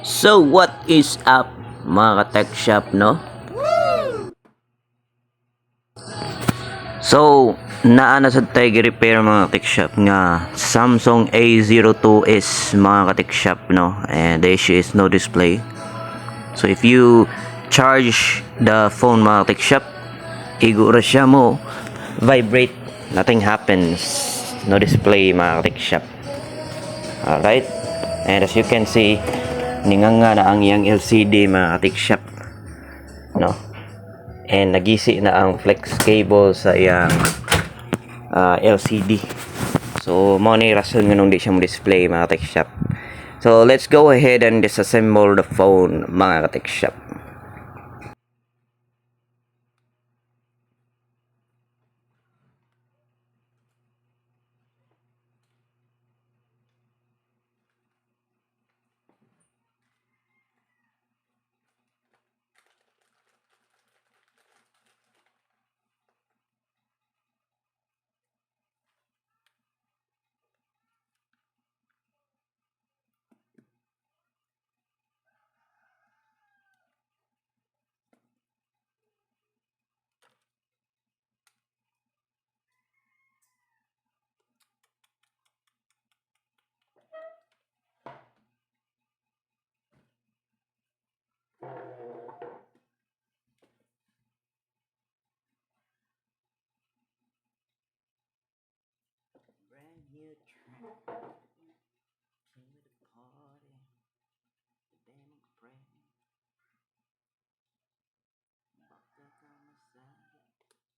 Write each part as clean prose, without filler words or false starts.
So what is up mga ka-tech shop, no? So naa na sa tayo repair mga tech shop nga Samsung A02s mga ka-tech shop, no? And the issue is no display. So if you charge the phone mga tech shop, igura siya mo vibrate, nothing happens, no display mga tech shop. Alright, and as you can see, ninganga na ang iyang LCD mga tech shop, no? And nagisi na ang flex cable sa iyang LCD. So mo ni rason nga nung di siya mo display mga tech shop. So let's go ahead and disassemble the phone mga tech shop. Brand new track came with the party, the damn brand baka kamasada Silicone.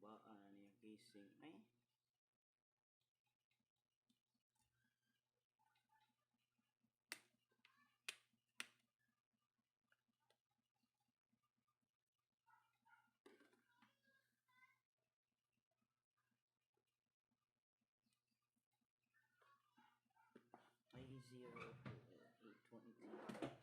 Baan yung casing ay A02s Samsung A02s.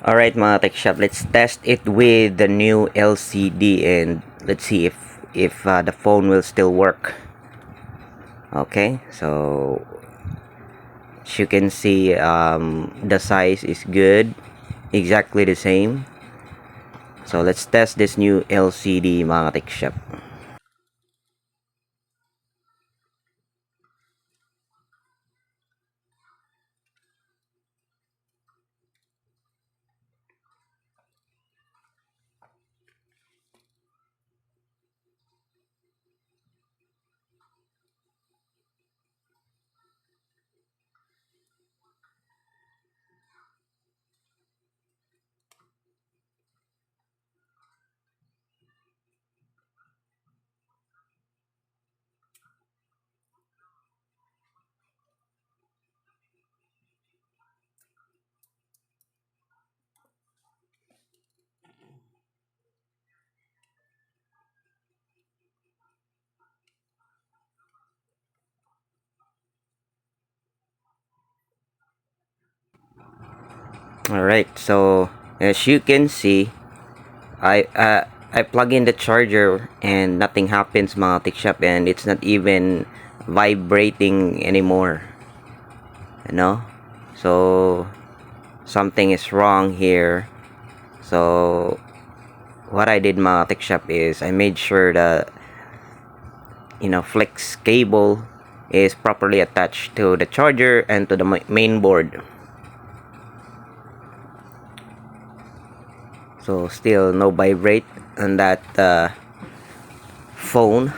Alright mga tech shop, let's test it with the new LCD and let's see if the phone will still work. Okay, so as you can see, the size is good, exactly the same. So let's test this new LCD mga tech shop. Alright, so as you can see, I plug in the charger and nothing happens mga tech shop, and it's not even vibrating anymore, you know. So something is wrong here. So what I did mga tech shop is I made sure that, you know, flex cable is properly attached to the charger and to the main board. So still no vibrate on that phone.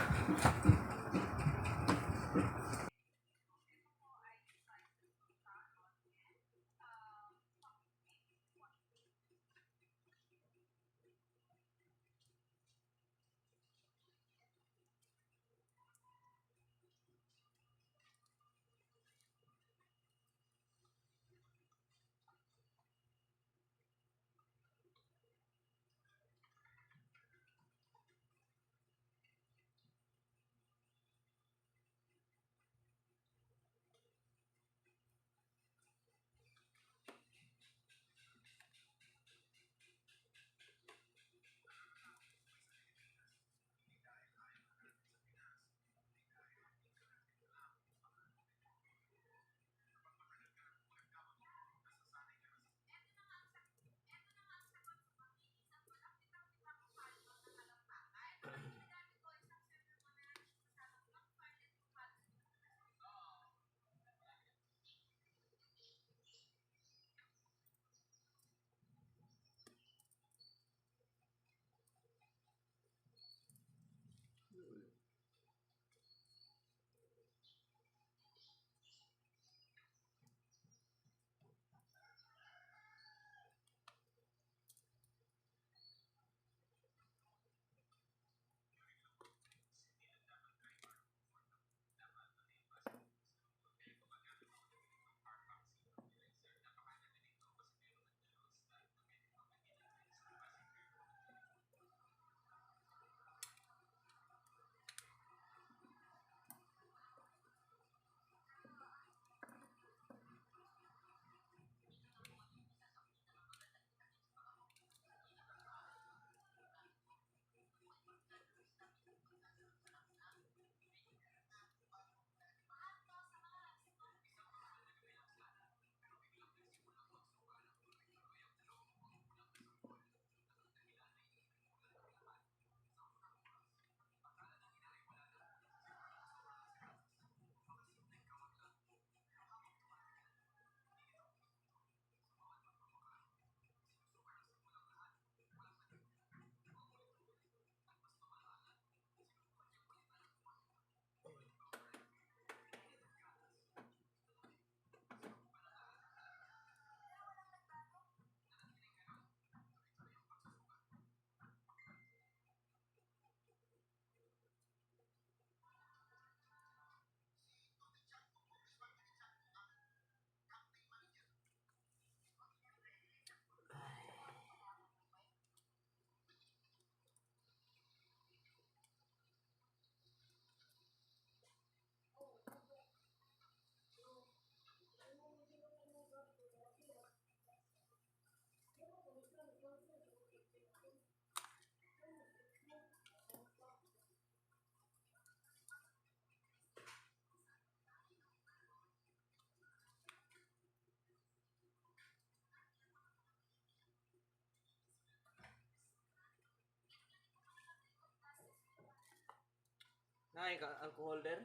Ay, ang holder.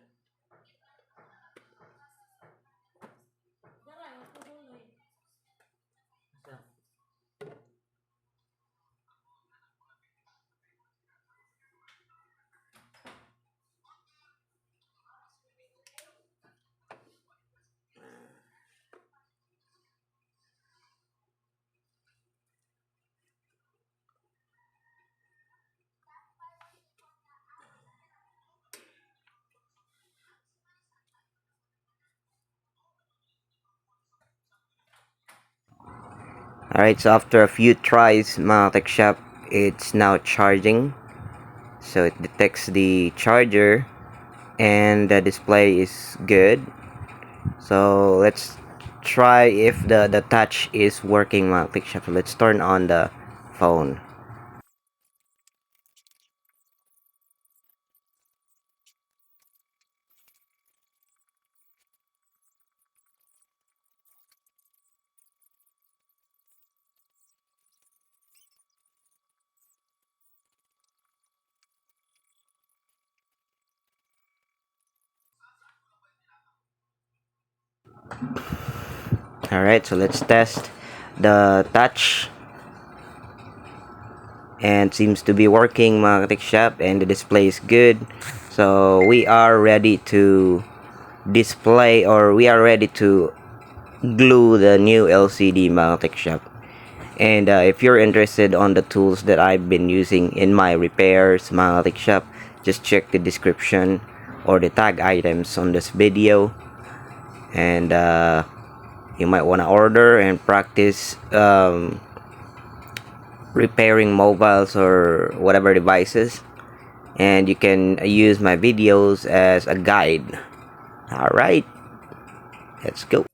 Alright, so after a few tries mga tech shop, it's now charging. So it detects the charger and the display is good. So let's try if the touch is working mga tech shop. Let's turn on the phone. Alright, so let's test the touch, and seems to be working mga katik shop, and the display is good. So we are ready to display, or we are ready to glue the new LCD mga katik shop. And if you're interested on the tools that I've been using in my repairs mga katik shop, just check the description or the tag items on this video, and you might want to order and practice repairing mobiles or whatever devices, and you can use my videos as a guide. Alright, let's go.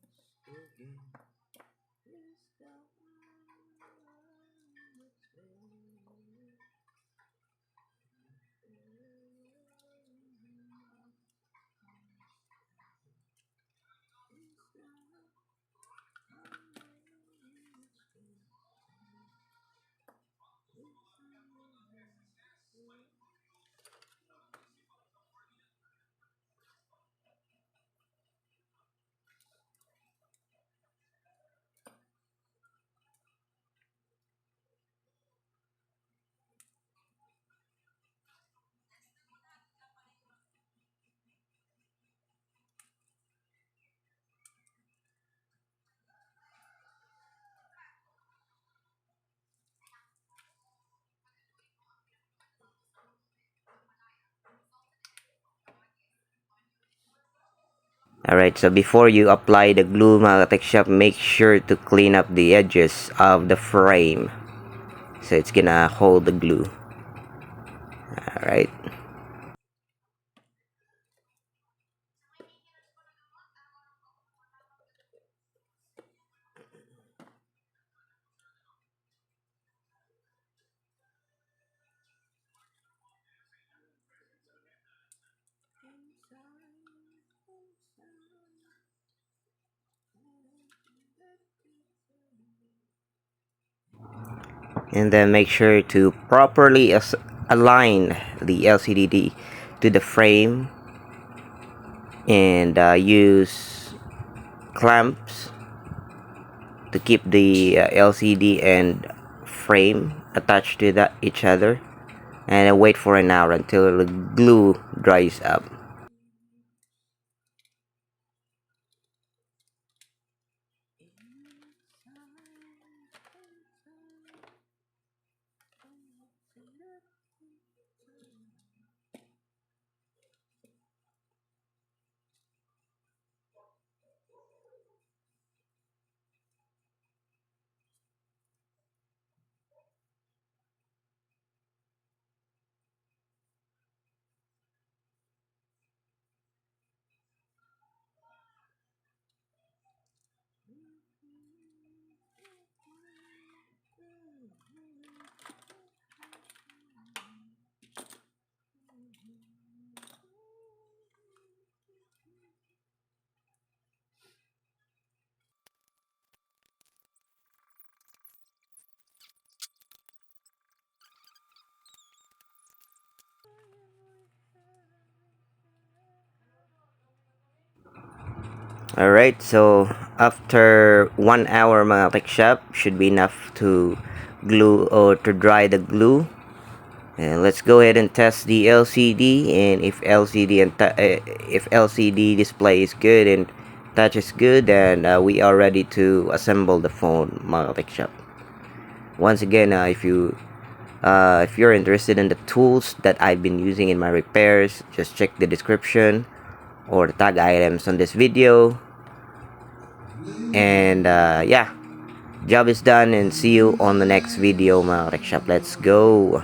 Alright, so before you apply the glue mga tech shop, make sure to clean up the edges of the frame, so it's gonna hold the glue. Alright. And then make sure to properly align the LCD to the frame, and use clamps to keep the LCD and frame attached to each other, and then wait for an hour until the glue dries up. Alright, so after 1 hour mga tech shop, should be enough to glue or to dry the glue. And let's go ahead and test the LCD, and if LCD display is good and touch is good, then we are ready to assemble the phone mga tech shop. Once again, if you're interested in the tools that I've been using in my repairs, just check the description or the tag items on this video. And yeah, job is done, and see you on the next video mga tech shop. Let's go.